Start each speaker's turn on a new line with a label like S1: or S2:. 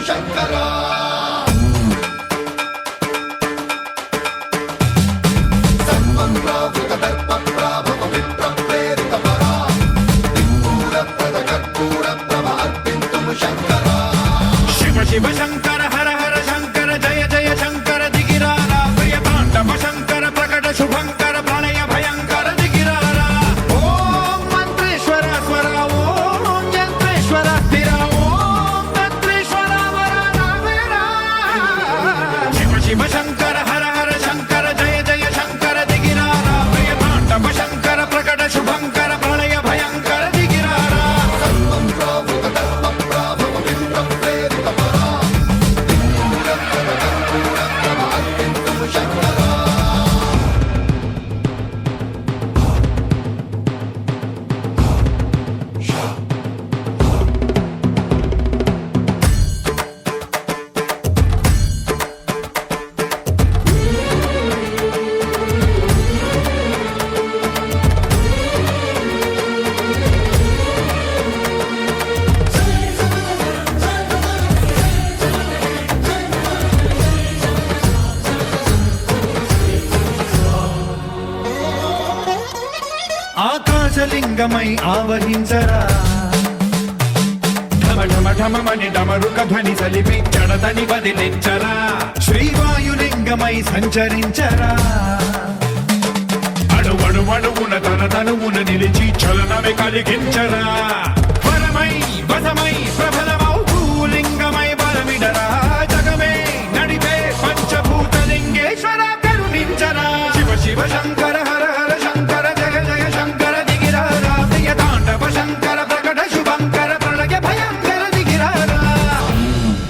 S1: శంకరా
S2: శివ శంకర హర హర శంకర జయ జయ శంకర దిగిరారా ప్రియ తాండవ శంకర ప్రకట శుభంకర ప్రణయ భయంకర దిగిరారా ఓం మంత్రేశ్వర స్వర ఓం యంత్రేశ్వర స్థిర ఓం తంత్రేశ్వర వర రావేరా శివ శివ శంకర హర హర శంకర జయ జయ శంకర దిగిరారా ప్రియ తాండవ శంకర ప్రకట శుభంకర ప్రణయ భయంకర దిగిరారా ఆకాశలింగమై ఆవహించరా ఢమ ఢమ ఢమమని డమరుక ధ్వని సలిపి జడతని వదిలించరా శ్రీవాయులింగమై సంచరించరా అణువణువున తన తనువున నిలిచి చలనమే కలిగించరా